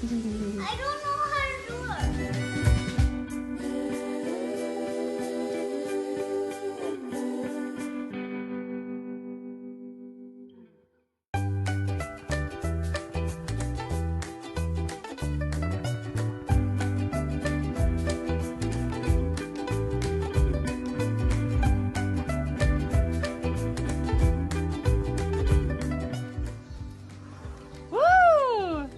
I don't know how to do it. Woo!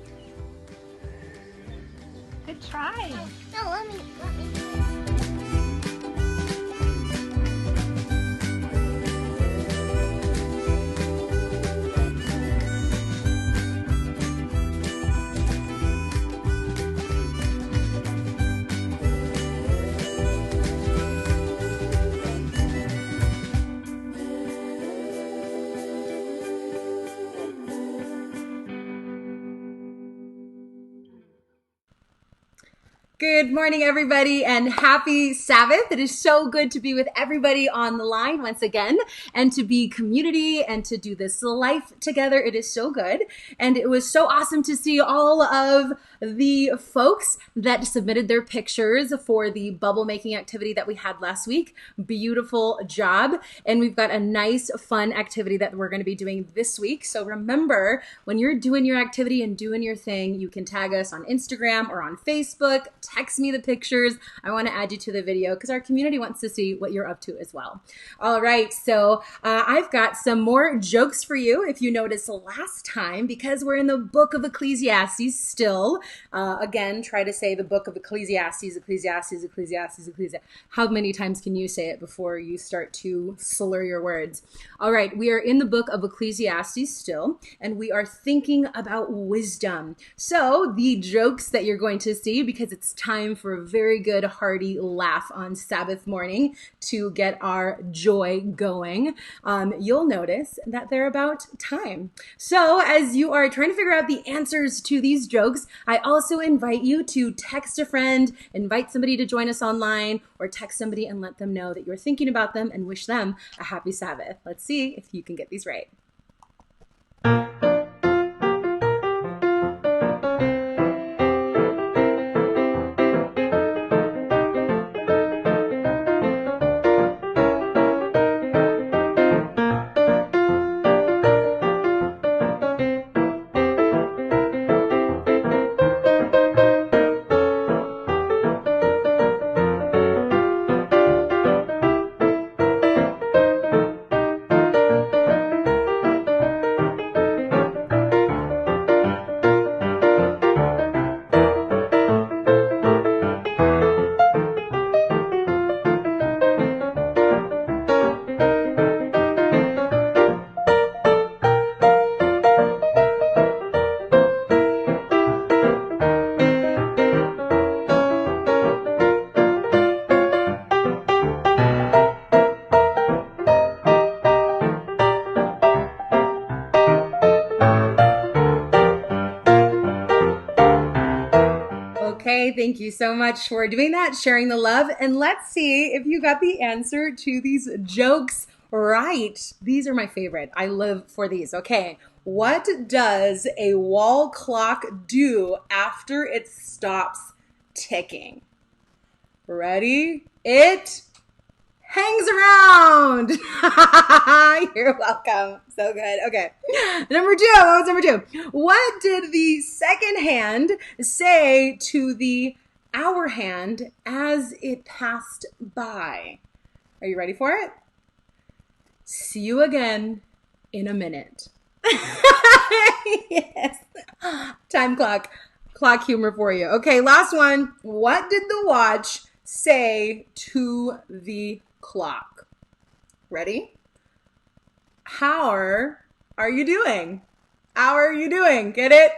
Good try. No, let me. Good morning, everybody, and happy Sabbath. It is so good to be with everybody on the line once again and to be community and to do this life together. It is so good. And it was so awesome to see all of the folks that submitted their pictures for the bubble making activity that we had last week. Beautiful job. And we've got a nice, fun activity that we're going to be doing this week. So remember, when you're doing your activity and doing your thing, you can tag us on Instagram or on Facebook. Text me the pictures. I want to add you to the video because our community wants to see what you're up to as well. All right, so I've got some more jokes for you if you noticed last time because we're in the book of Ecclesiastes still. Again, try to say the book of Ecclesiastes. How many times can you say it before you start to slur your words? All right, we are in the book of Ecclesiastes still, and we are thinking about wisdom. So the jokes that you're going to see, because it's time for a very good hearty laugh on Sabbath morning to get our joy going, you'll notice that they're about time. So as you are trying to figure out the answers to these jokes, I also invite you to text a friend, invite somebody to join us online, or text somebody and let them know that you're thinking about them and wish them a happy Sabbath. Let's see if you can get these right. Okay, thank you so much for doing that, sharing the love. And let's see if you got the answer to these jokes right. These are my favorite. I live for these. Okay, what does a wall clock do after it stops ticking? Ready? It hangs around. You're welcome. So good. Okay. Number two. What was number two? What did the second hand say to the hour hand as it passed by? Are you ready for it? See you again in a minute. Yes. Time clock. Clock humor for you. Okay, last one. What did the watch say to the clock? Ready? How are you doing? How are you doing? Get it?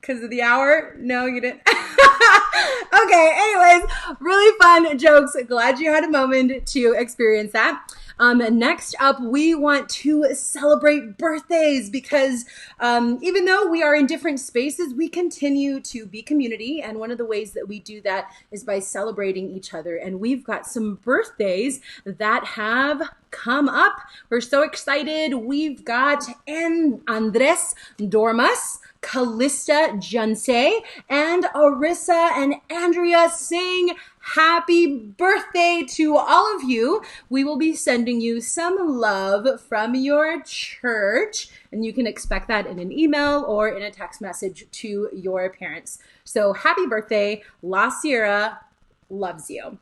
Because of the hour? No, you didn't. Okay, anyways, really fun jokes. Glad you had a moment to experience that. Next up, we want to celebrate birthdays because even though we are in different spaces, we continue to be community. And one of the ways that we do that is by celebrating each other. And we've got some birthdays that have come up. We're so excited. We've got Andres Dormas, Callista Junse, and Arissa and Andrea Singh. Happy birthday to all of you. We will be sending you some love from your church, and you can expect that in an email or in a text message to your parents. So happy birthday. La Sierra loves you.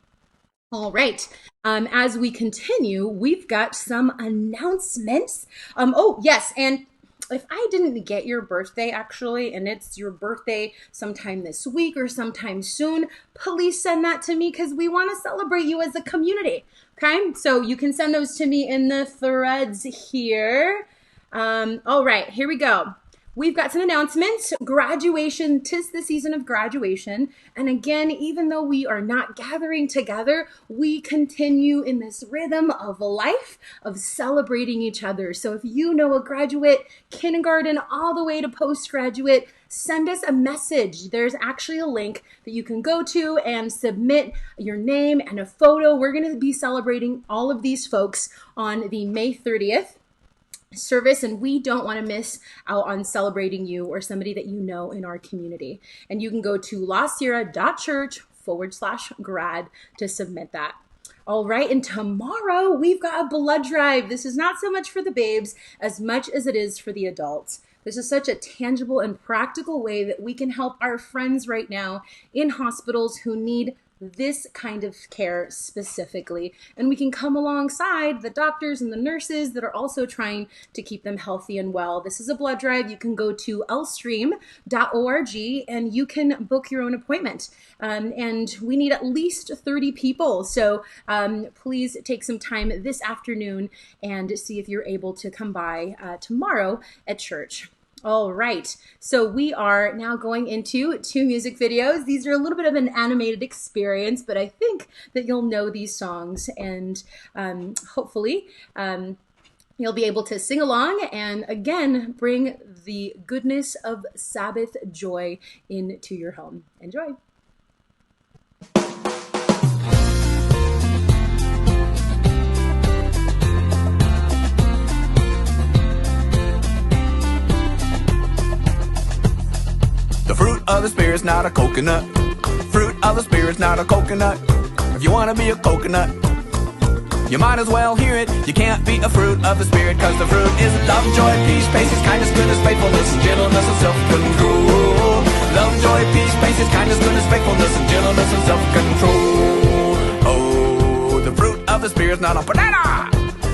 All right. As we continue, we've got some announcements. Oh, yes. And if I didn't get your birthday actually, and it's your birthday sometime this week or sometime soon, please send that to me because we want to celebrate you as a community. Okay. So you can send those to me in the threads here. All right, here we go. We've got some announcements. Graduation, 'tis the season of graduation. And again, even though we are not gathering together, we continue in this rhythm of life, of celebrating each other. So if you know a graduate, kindergarten all the way to postgraduate, send us a message. There's actually a link that you can go to and submit your name and a photo. We're going to be celebrating all of these folks on the May 30th. Service, and we don't want to miss out on celebrating you or somebody that you know in our community. And you can go to lasierra.church/grad to submit that. All right, and tomorrow we've got a blood drive. This is not so much for the babes as much as it is for the adults. This is such a tangible and practical way that we can help our friends right now in hospitals who need this kind of care specifically. And we can come alongside the doctors and the nurses that are also trying to keep them healthy and well. This is a blood drive. You can go to lstream.org and you can book your own appointment. And we need at least 30 people. So please take some time this afternoon and see if you're able to come by tomorrow at church. All right, so we are now going into 2 music videos. These are a little bit of an animated experience, but I think that you'll know these songs, and hopefully you'll be able to sing along and again bring the goodness of Sabbath joy into your home. Enjoy. The fruit of the Spirit's not a coconut. Fruit of the Spirit's not a coconut. If you want to be a coconut, you might as well hear it. You can't be a fruit of the Spirit, cause the fruit is love, joy, peace, patience, kindness, goodness, faithfulness, and gentleness, and self-control. Love, joy, peace, patience, kindness, goodness, faithfulness, and gentleness, and self-control. Oh, the fruit of the Spirit's not a banana.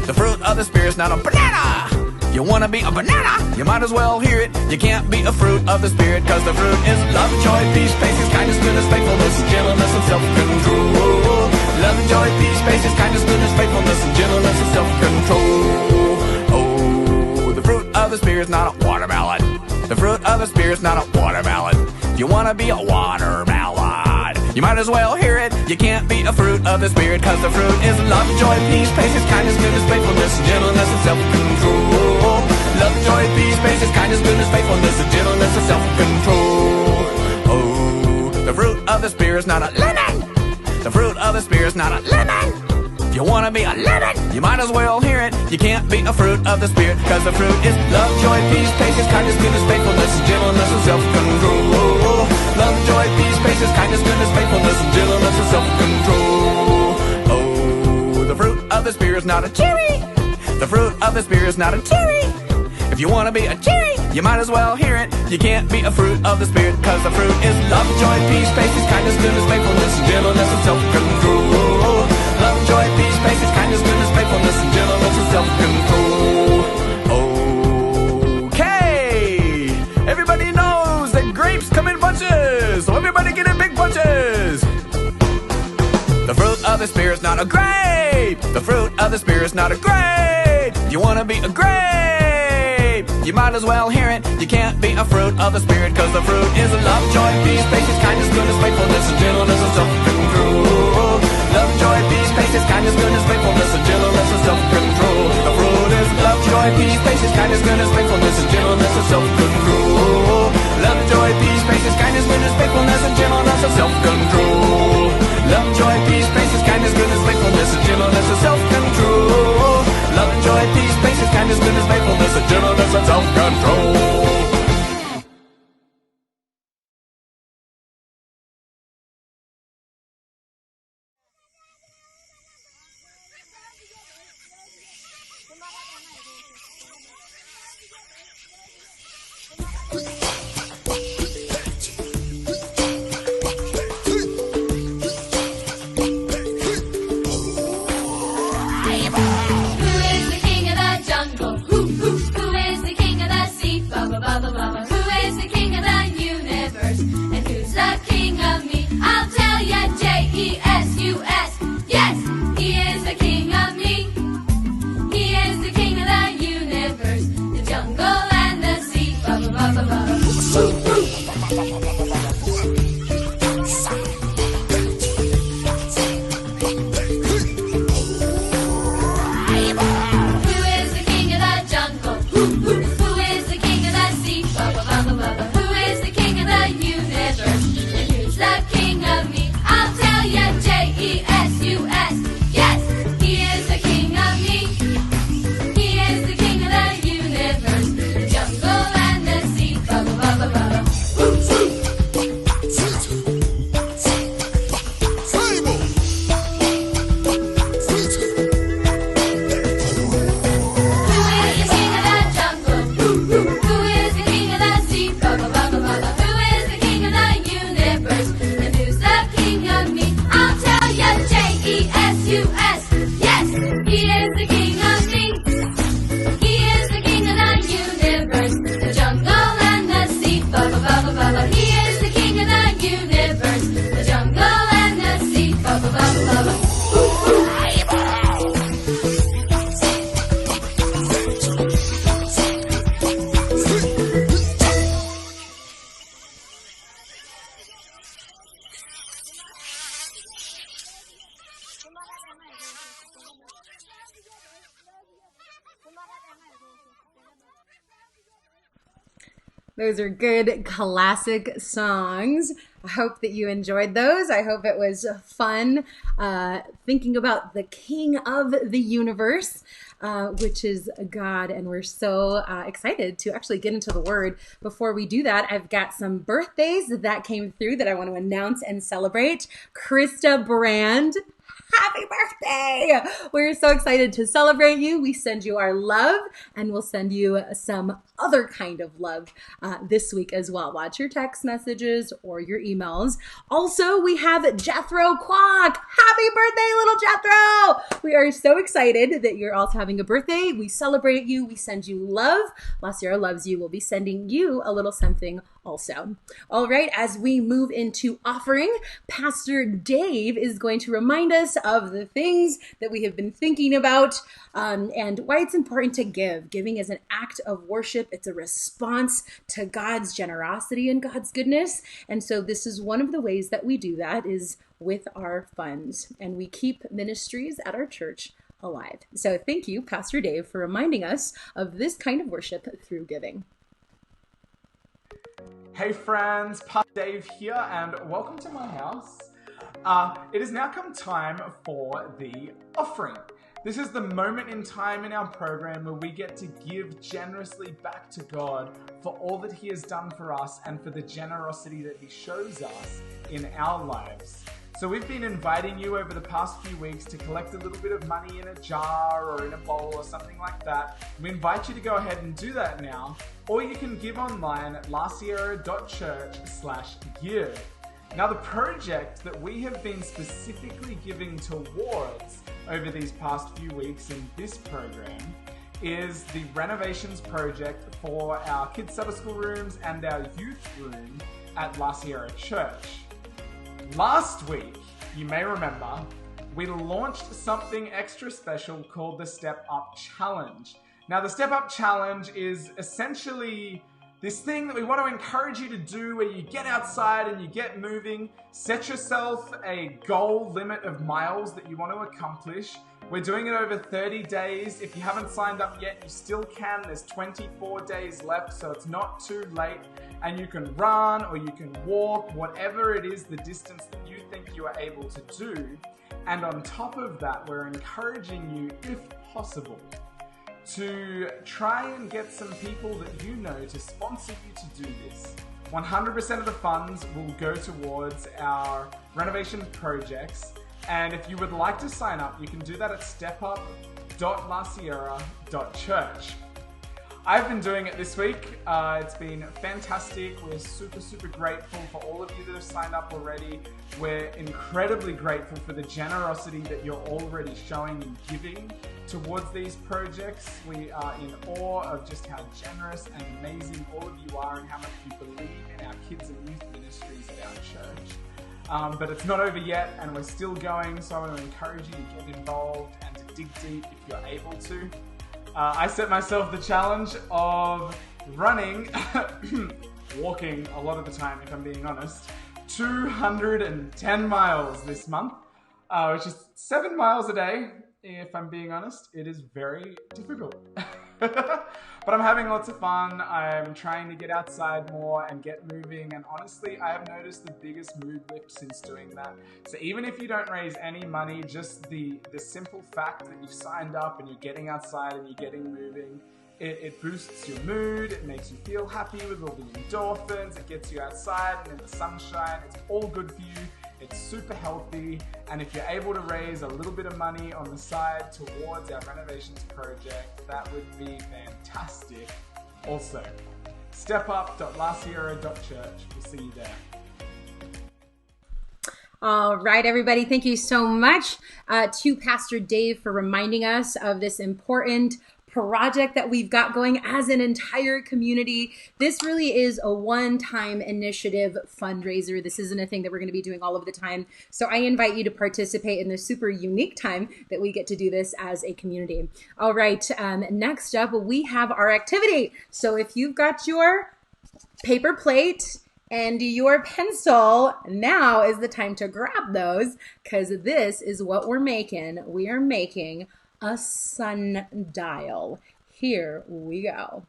The fruit of the Spirit's not a banana. You wanna be a banana? You might as well hear it. You can't be a fruit of the Spirit, cause the fruit is love, joy, peace, patience, kindness, goodness, faithfulness, gentleness, and self-control. Love, joy, peace, patience, kindness, goodness, faithfulness, and gentleness, and self-control. Oh, the fruit of the Spirit's not a watermelon. The fruit of the Spirit's not a watermelon. If you wanna be a watermelon, you might as well hear it. You can't be a fruit of the Spirit, cause the fruit is love, joy, peace, patience, kindness, goodness, faithfulness, gentleness, and self-control. Love, joy, peace, patience, kindness, goodness, faithfulness, and gentleness, and self-control. Oh, the fruit of the Spirit's not a lemon. The fruit of the Spirit's not a lemon. If you wanna be a lemon, you might as well hear it. You can't be a fruit of the Spirit, cause the fruit is love, joy, peace, patience, kindness, goodness, faithfulness, and gentleness, and self-control. Love, joy, peace, patience, kindness, goodness, faithfulness, and gentleness, and self-control. Oh, the fruit of the Spirit's not a cherry. The fruit of the Spirit's not a cherry. If you wanna be a cherry, you might as well hear it. You can't be a fruit of the Spirit, cause the fruit is love, joy, peace, patience, kindness, goodness, faithfulness, and gentleness, and self-control. Love, joy, peace, patience, kindness, goodness, faithfulness, and gentleness, and self-control. Okay, everybody knows that grapes come in bunches, so everybody get in big bunches. The fruit of the Spirit's not a grape. The fruit of the Spirit's not a grape. You wanna be a grape, you might as well hear it. You can't be a fruit of the Spirit, cause the fruit is love, joy, peace, patience, kindness, goodness, faithfulness, and gentleness, and self-control. Love, joy, peace, patience, kindness, goodness, faithfulness, and gentleness, and self-control. goodness, faithfulness, and gentleness, and self-control. Love, joy, peace, patience, kindness, goodness, faithfulness, and gentleness, and self-control. Love and joy, peace, patience, kindness, goodness, faithfulness, and gentleness, and self-control. Those are good classic songs. I hope that you enjoyed those. I hope it was fun thinking about the King of the universe, which is God. And we're so excited to actually get into the Word. Before we do that, I've got some birthdays that came through that I want to announce and celebrate. Krista Brand. Happy birthday! We're so excited to celebrate you. We send you our love, and we'll send you some other kind of love this week as well. Watch your text messages or your emails. Also, we have Jethro Quack. Happy birthday, little Jethro! We are so excited that you're also having a birthday. We celebrate you. We send you love. La Sierra loves you. We'll be sending you a little something also. All right, as we move into offering, Pastor Dave is going to remind us of the things that we have been thinking about and why it's important to give. Giving is an act of worship. It's a response to God's generosity and God's goodness. And so this is one of the ways that we do that is with our funds. And we keep ministries at our church alive. So thank you, Pastor Dave, for reminding us of this kind of worship through giving. Hey friends, Pastor Dave here, and welcome to my house. It has now come time for the offering. This is the moment in time in our program where we get to give generously back to God for all that He has done for us and for the generosity that He shows us in our lives. So we've been inviting you over the past few weeks to collect a little bit of money in a jar or in a bowl or something like that. We invite you to go ahead and do that now, or you can give online at lasierra.church/give. Now the project that we have been specifically giving towards over these past few weeks in this program is the renovations project for our kids' Sabbath school rooms and our youth room at La Sierra Church. Last week, you may remember, we launched something extra special called the Step Up Challenge. Now, the Step Up Challenge is essentially this thing that we want to encourage you to do where you get outside and you get moving, set yourself a goal limit of miles that you want to accomplish, We're doing it over 30 days. If you haven't signed up yet, you still can. There's 24 days left, so it's not too late. And you can run or you can walk, whatever it is, the distance that you think you are able to do. And on top of that, we're encouraging you, if possible, to try and get some people that you know to sponsor you to do this. 100% of the funds will go towards our renovation projects. And if you would like to sign up, you can do that at stepup.lasierra.church. I've been doing it this week. It's been fantastic. We're super grateful for all of you that have signed up already. We're incredibly grateful for the generosity that you're already showing and giving towards these projects. We are in awe of just how generous and amazing all of you are and how much you believe in our kids and youth ministries at our church. But it's not over yet, and we're still going, so I want to encourage you to get involved and to dig deep if you're able to. I set myself the challenge of running, walking a lot of the time if I'm being honest, 210 miles this month, which is 7 miles a day. If I'm being honest, it is very difficult. But I'm having lots of fun. I'm trying to get outside more and get moving. And honestly, I have noticed the biggest mood lift since doing that. So even if you don't raise any money, just the simple fact that you've signed up and you're getting outside and you're getting moving, it boosts your mood. It makes you feel happy with all the endorphins. It gets you outside and in the sunshine. It's all good for you. It's super healthy, and if you're able to raise a little bit of money on the side towards our renovations project, that would be fantastic. Also, stepup.lasierra.church. We'll see you there. All right, everybody. Thank you so much to Pastor Dave for reminding us of this important project that we've got going as an entire community. This really is a one-time initiative fundraiser. This isn't a thing that we're going to be doing all of the time. So I invite you to participate in this super unique time that we get to do this as a community. All right, next up, we have our activity. So if you've got your paper plate and your pencil, now is the time to grab those, because this is what we're making. We are making a sundial. Here we go.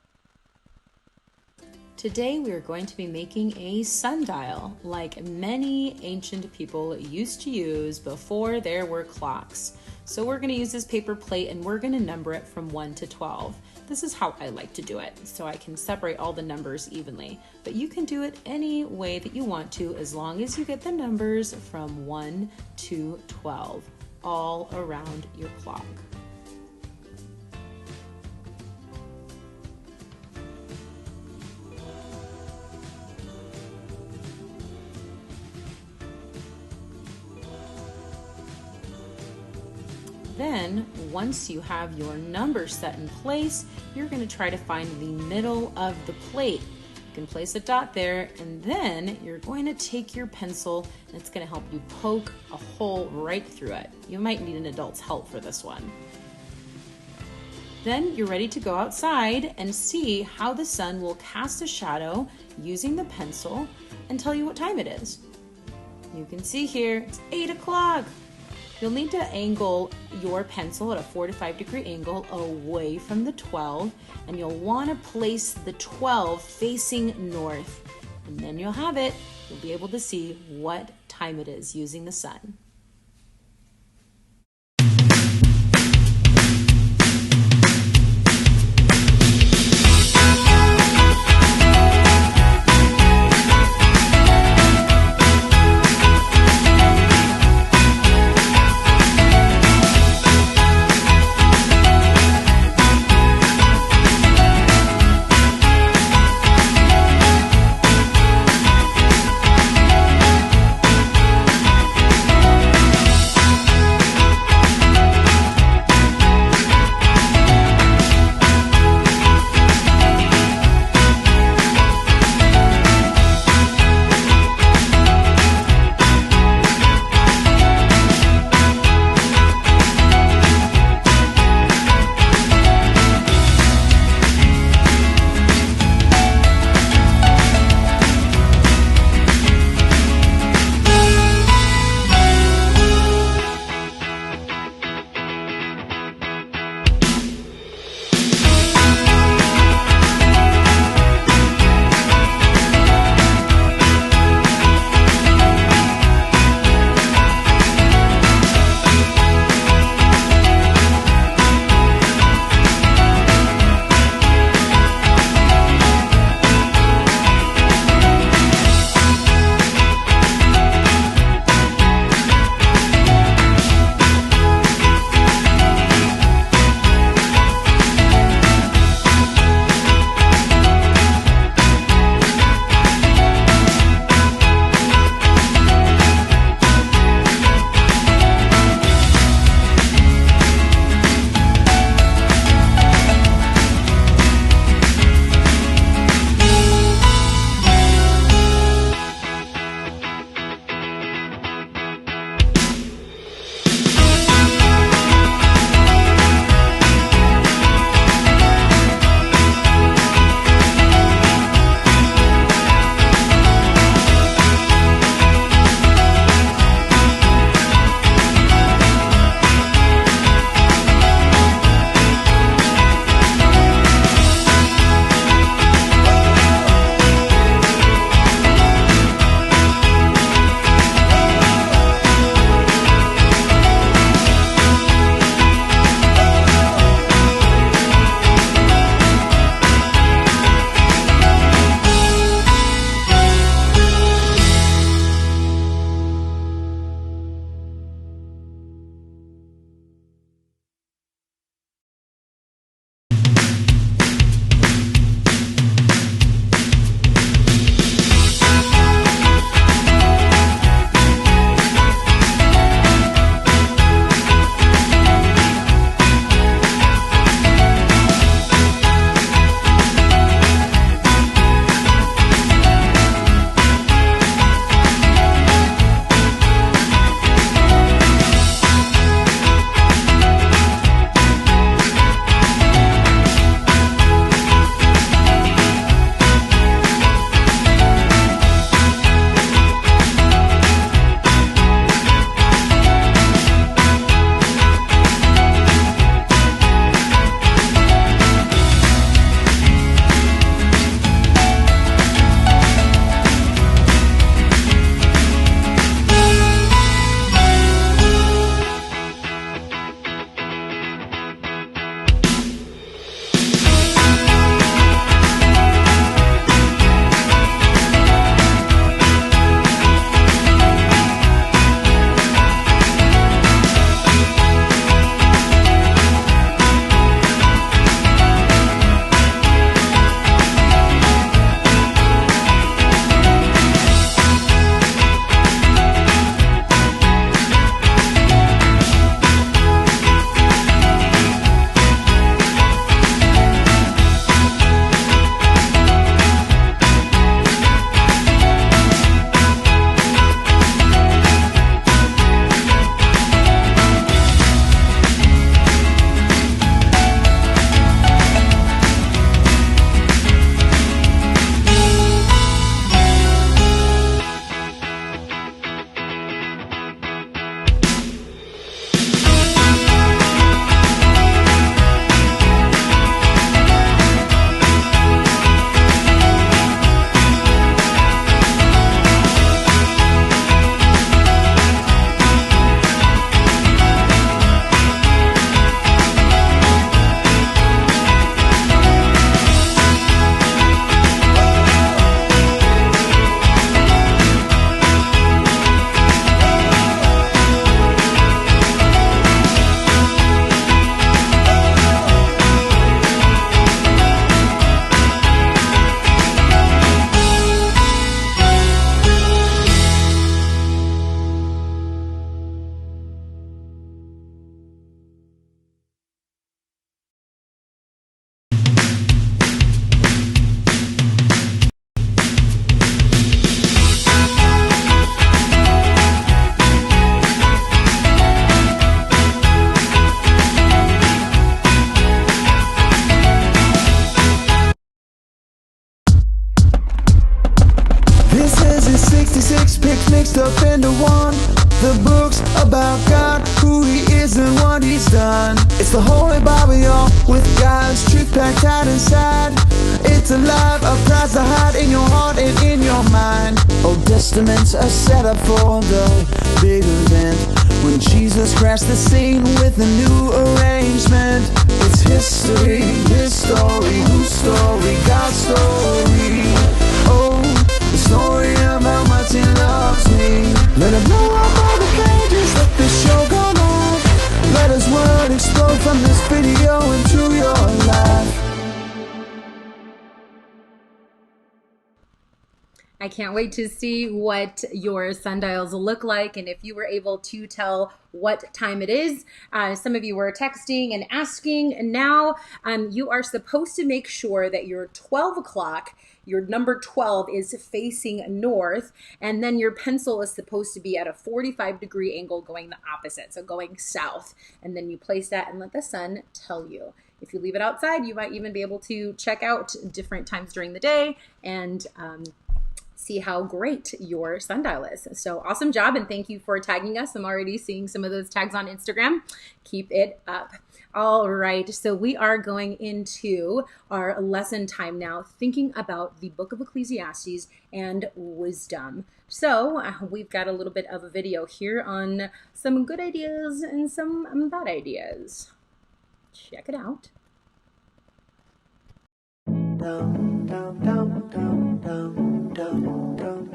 Today we are going to be making a sundial like many ancient people used to use before there were clocks. So we're going to use this paper plate and we're going to number it from 1 to 12. This is how I like to do it, so I can separate all the numbers evenly. But you can do it any way that you want to, as long as you get the numbers from 1 to 12 all around your clock. Then, once you have your numbers set in place, you're going to try to find the middle of the plate. You can place a dot there, and then you're going to take your pencil, and it's going to help you poke a hole right through it. You might need an adult's help for this one. Then you're ready to go outside and see how the sun will cast a shadow using the pencil and tell you what time it is. You can see here, it's 8 o'clock. You'll need to angle your pencil at a 4 to 5 degree angle away from the 12, and you'll want to place the 12 facing north. And then you'll have it. You'll be able to see what time it is using the sun. mixed up into one. The book's about God, who he is and what he's done. It's the Holy Bible, y'all, with God's truth packed tight inside. It's alive, a prize to hide in your heart and in your mind. Old Testaments are set up for the big event, when Jesus crashed the scene with a new arrangement. It's history, his story, whose story, God's story. Oh, the story of how much he loves me. Let it blow up all the pages, let the show go live. Let his word explode from this video into your life. I can't wait to see what your sundials look like, and if you were able to tell what time it is. Some of you were texting and asking, and now you are supposed to make sure that your 12 o'clock, your number 12 is facing north, and then your pencil is supposed to be at a 45-degree angle going the opposite, so going south. And then you place that and let the sun tell you. If you leave it outside, you might even be able to check out different times during the day and see how great your sundial is. So awesome job, and thank you for tagging us. I'm already seeing some of those tags on Instagram. Keep it up. All right, so we are going into our lesson time now, thinking about the book of Ecclesiastes and wisdom. So we've got a little bit of a video here on some good ideas and some bad ideas. Check it out.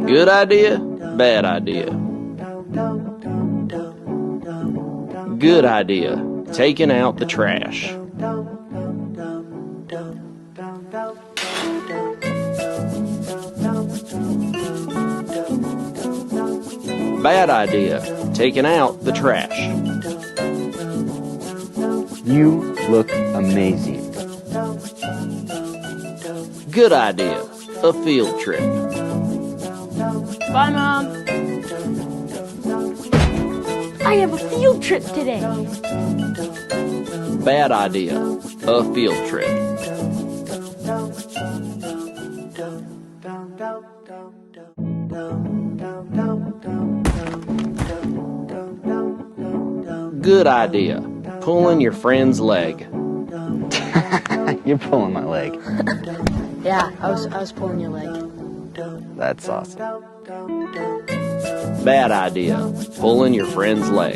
Good idea, bad idea. Good idea, taking out the trash. Bad idea, taking out the trash. You look amazing. Good idea, a field trip. Bye, Mom. I have a field trip today. Bad idea, a field trip. Good idea, pulling your friend's leg. You're pulling my leg. Yeah, I was pulling your leg. That's awesome. Bad idea, pulling your friend's leg.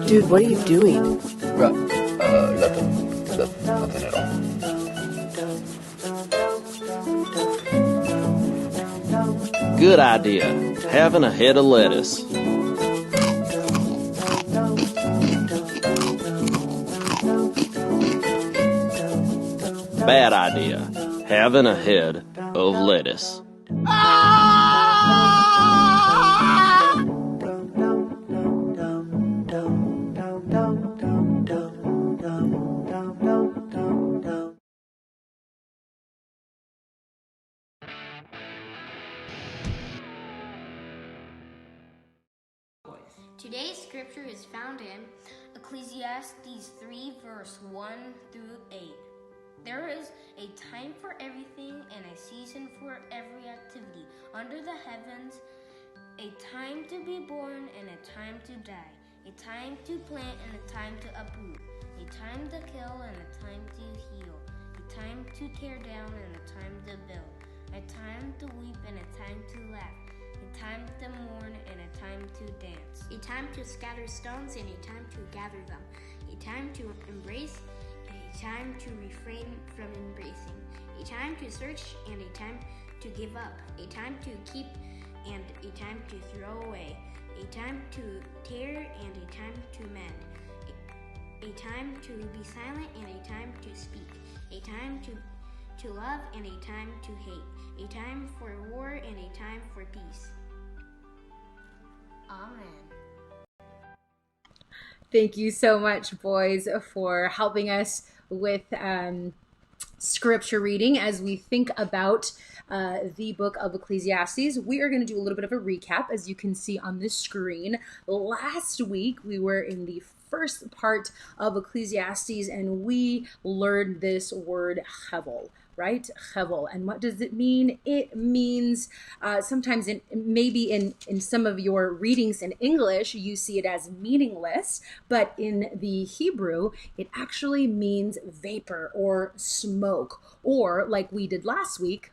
Dude, what are you doing? Nothing at all. Good idea, having a head of lettuce. Bad idea, having a head of lettuce. Today's scripture is found in Ecclesiastes 3, verse 1 through 8. There is a time for everything and a season for every activity under the heavens, a time to be born and a time to die, a time to plant and a time to uproot, a time to kill and a time to heal, a time to tear down and a time to build, a time to weep and a time to laugh, a time to mourn and a time to dance, a time to scatter stones and a time to gather them, a time to embrace, a time to refrain from embracing, a time to search and a time to give up, a time to keep and a time to throw away, a time to tear and a time to mend, a time to be silent and a time to speak, a time to love and a time to hate, a time for war and a time for peace. Amen. Thank you so much, boys, for helping us with scripture reading as we think about the book of Ecclesiastes. We are going to do a little bit of a recap, as you can see on this screen. Last week, we were in the first part of Ecclesiastes, and we learned this word hevel. right? Hevel. And what does it mean? It means sometimes maybe in some of your readings in English, you see it as meaningless, but in the Hebrew, it actually means vapor or smoke, or like we did last week,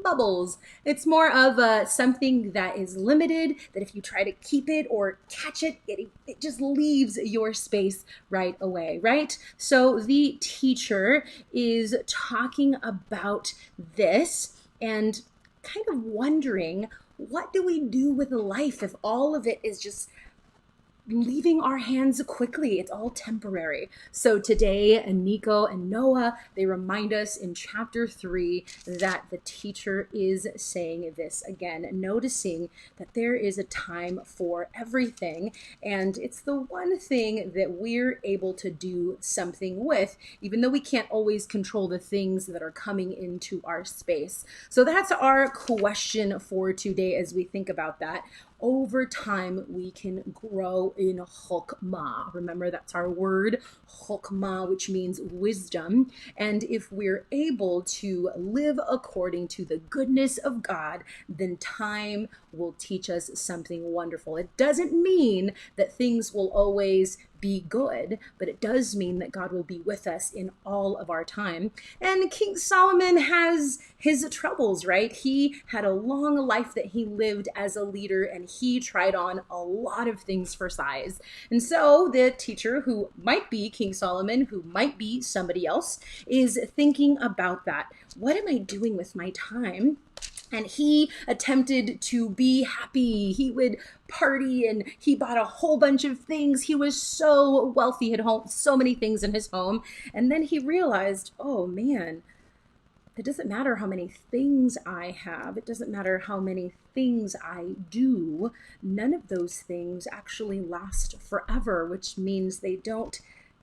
bubbles. It's more of something that is limited, that if you try to keep it or catch it, it just leaves your space right away, right? So the teacher is talking about this and kind of wondering, what do we do with life if all of it is just leaving our hands quickly? It's all temporary. So today, Nico and Noah, they remind us in chapter 3 that the teacher is saying this again, noticing that there is a time for everything. And it's the one thing that we're able to do something with, even though we can't always control the things that are coming into our space. So that's our question for today as we think about that. Over time, we can grow in chokmah. Remember, that's our word, chokmah, which means wisdom. And if we're able to live according to the goodness of God, then time will teach us something wonderful. It doesn't mean that things will always be good, but it does mean that God will be with us in all of our time. And King Solomon has his troubles, right? He had a long life that he lived as a leader, and he tried on a lot of things for size. And so the teacher, who might be King Solomon, who might be somebody else, is thinking about that. What am I doing with my time? And he attempted to be happy. He would party and he bought a whole bunch of things. He was so wealthy, had so many things in his home. And then he realized, oh man, it doesn't matter how many things I have. It doesn't matter how many things I do. None of those things actually last forever, which means they don't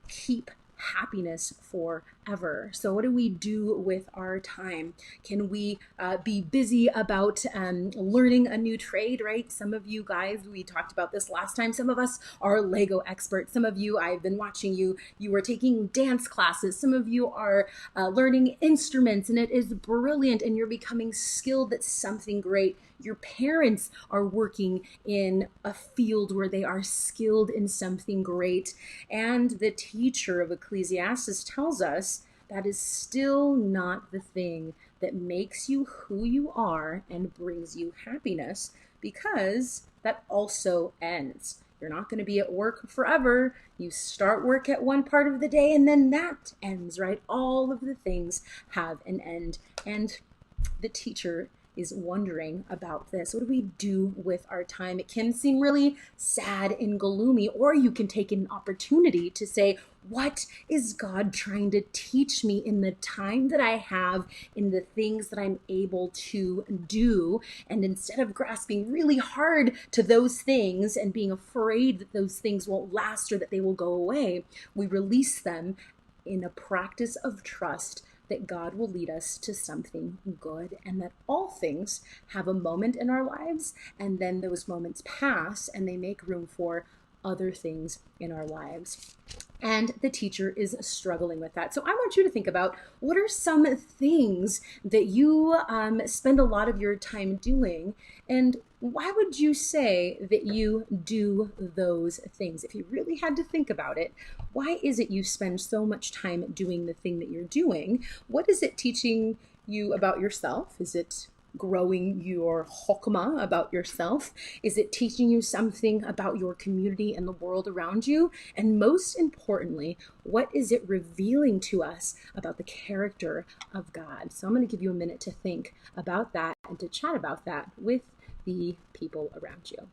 keep happiness forever. So what do we do with our time? Can we be busy about learning a new trade, right? Some of you guys, we talked about this last time, some of us are Lego experts. Some of you, I've been watching you are taking dance classes. Some of you are learning instruments, and it is brilliant, and you're becoming skilled at something great. Your parents are working in a field where they are skilled in something great. And the teacher of Ecclesiastes tells us that is still not the thing that makes you who you are and brings you happiness, because that also ends. You're not going to be at work forever. You start work at one part of the day and then that ends, right? All of the things have an end. And the teacher is wondering about this. What do we do with our time? It can seem really sad and gloomy, or you can take an opportunity to say, what is God trying to teach me in the time that I have, in the things that I'm able to do? And instead of grasping really hard to those things and being afraid that those things won't last or that they will go away, we release them in a practice of trust that God will lead us to something good, and that all things have a moment in our lives, and then those moments pass and they make room for other things in our lives. And the teacher is struggling with that. So I want you to think about, what are some things that you spend a lot of your time doing, and why would you say that you do those things? If you really had to think about it, why is it you spend so much time doing the thing that you're doing? What is it teaching you about yourself? Is it growing your chokmah about yourself? Is it teaching you something about your community and the world around you? And most importantly, what is it revealing to us about the character of God? So I'm going to give you a minute to think about that and to chat about that with the people around you.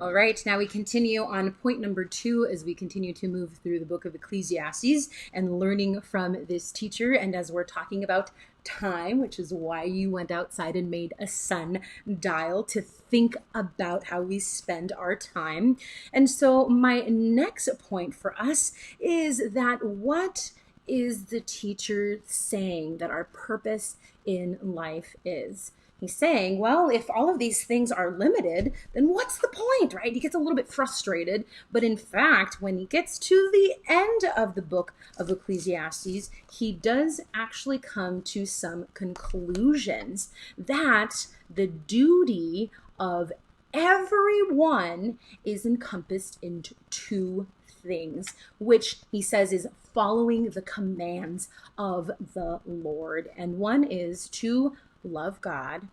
All right, now we continue on point number 2 as we continue to move through the book of Ecclesiastes and learning from this teacher. And as we're talking about time, which is why you went outside and made a sundial to think about how we spend our time. And so my next point for us is that what is the teacher saying that our purpose in life is? He's saying, well, if all of these things are limited, then what's the point, right? He gets a little bit frustrated. But in fact, when he gets to the end of the book of Ecclesiastes, he does actually come to some conclusions that the duty of everyone is encompassed into 2 things, which he says is following the commands of the Lord. And one is to love God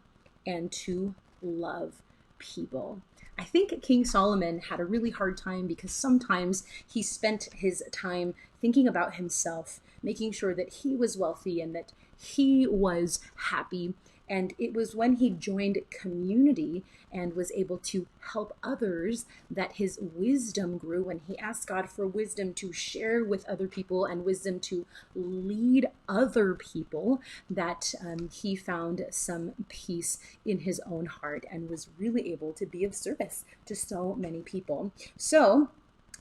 and to love people. I think King Solomon had a really hard time because sometimes he spent his time thinking about himself, making sure that he was wealthy and that he was happy. And it was when he joined community and was able to help others that his wisdom grew, when he asked God for wisdom to share with other people and wisdom to lead other people, that he found some peace in his own heart and was really able to be of service to so many people. So,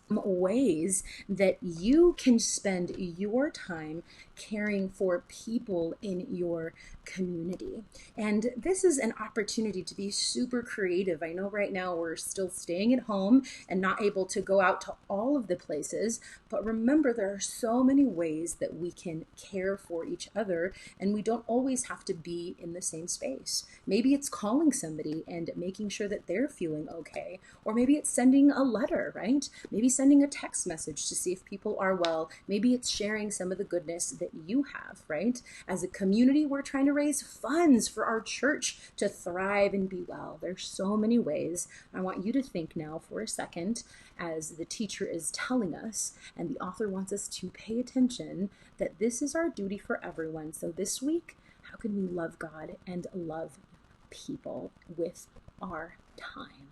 ways that you can spend your time caring for people in your community. And this is an opportunity to be super creative. I know right now we're still staying at home and not able to go out to all of the places, but remember there are so many ways that we can care for each other, and we don't always have to be in the same space. Maybe it's calling somebody and making sure that they're feeling okay, or maybe it's sending a letter, right? Maybe sending a text message to see if people are well. Maybe it's sharing some of the goodness that you have, right? As a community, we're trying to raise funds for our church to thrive and be well. There's so many ways. I want you to think now for a second as the teacher is telling us, and the author wants us to pay attention, that this is our duty for everyone. So this week, how can we love God and love people with our time?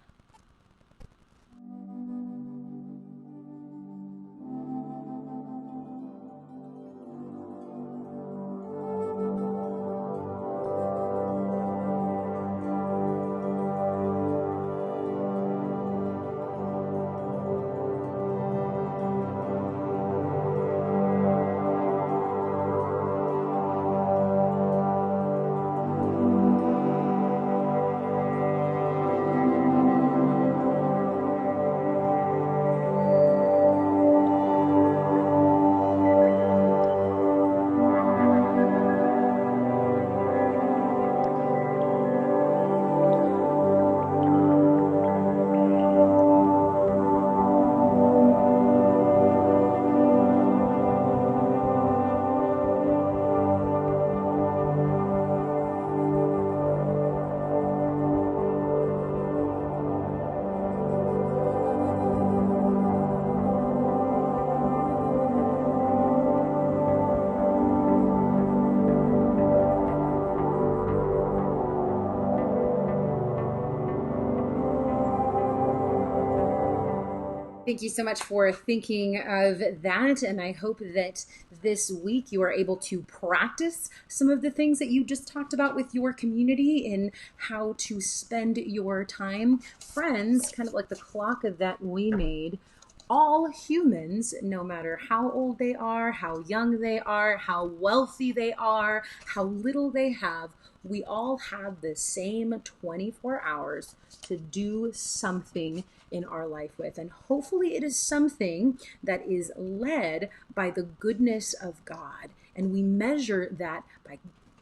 Thank you so much for thinking of that, and I hope that this week you are able to practice some of the things that you just talked about with your community in how to spend your time. Friends, kind of like the clock that we made, all humans, no matter how old they are, how young they are, how wealthy they are, how little they have, we all have the same 24 hours to do something in our life with. And hopefully it is something that is led by the goodness of God. And we measure that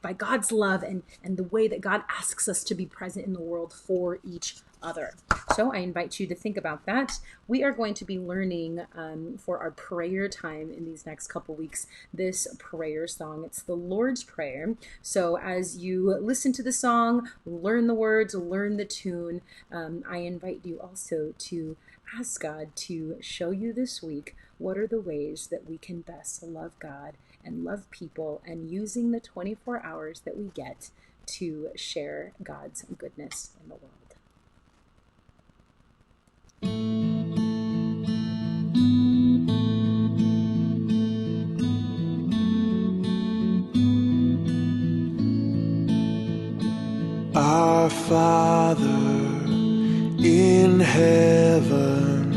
by God's love and the way that God asks us to be present in the world for each other. So I invite you to think about that. We are going to be learning for our prayer time in these next couple weeks this prayer song. It's the Lord's Prayer. So as you listen to the song, learn the words, learn the tune, I invite you also to ask God to show you this week what are the ways that we can best love God and love people, and using the 24 hours that we get to share God's goodness in the world. Our Father in heaven,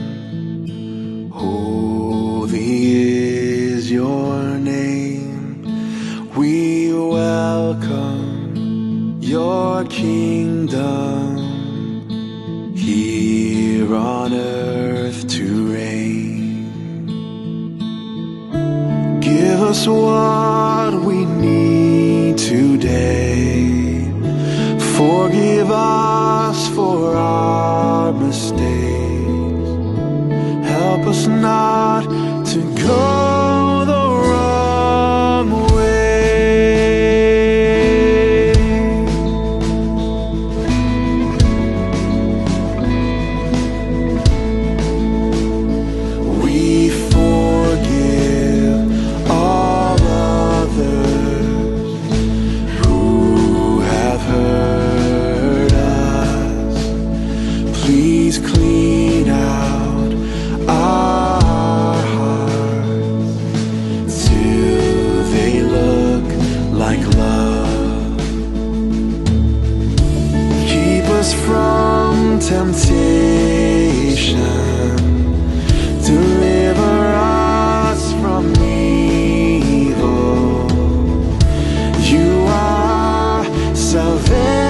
holy is your name. We welcome your kingdom here on earth to reign. Give us what we need today. Forgive us for our mistakes. Help us not to go the wrong way. We forgive all others who have hurt us. Please clean out our hearts till they look like love. Keep us from temptation. Deliver us from evil. You are salvation.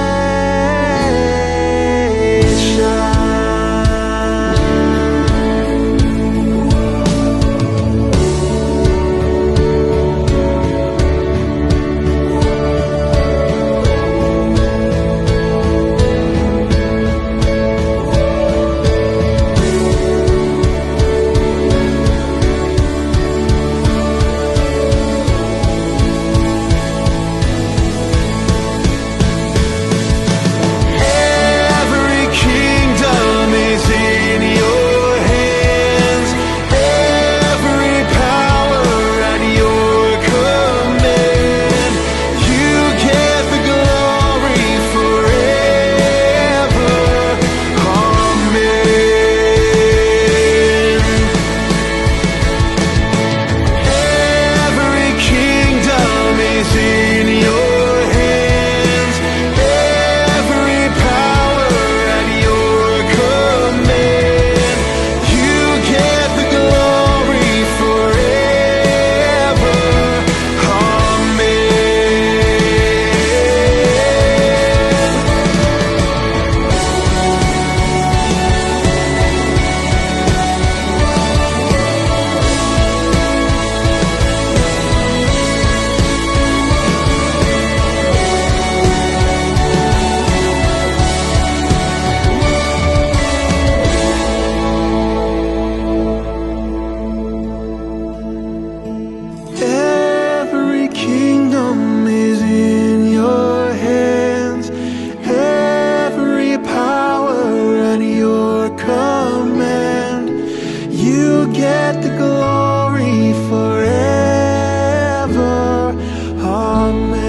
Every kingdom is in your hands, every power at your command. You get the glory forever. Amen.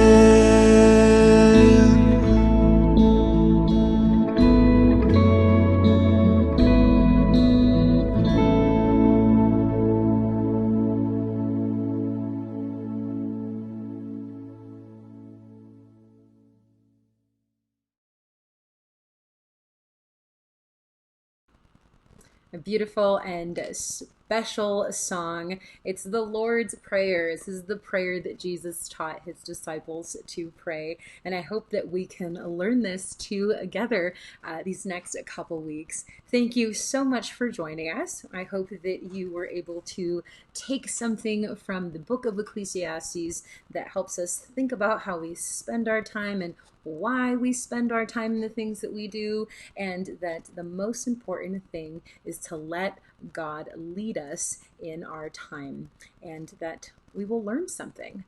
A beautiful and special song. It's the Lord's Prayer. This is the prayer that Jesus taught his disciples to pray. And I hope that we can learn this together these next couple weeks. Thank you so much for joining us. I hope that you were able to take something from the book of Ecclesiastes that helps us think about how we spend our time and why we spend our time in the things that we do, and that the most important thing is to let God lead us in our time, and that we will learn something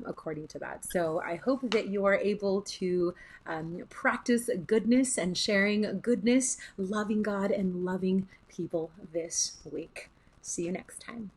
according to that. So I hope that you are able to practice goodness and sharing goodness, loving God and loving people this week. See you next time.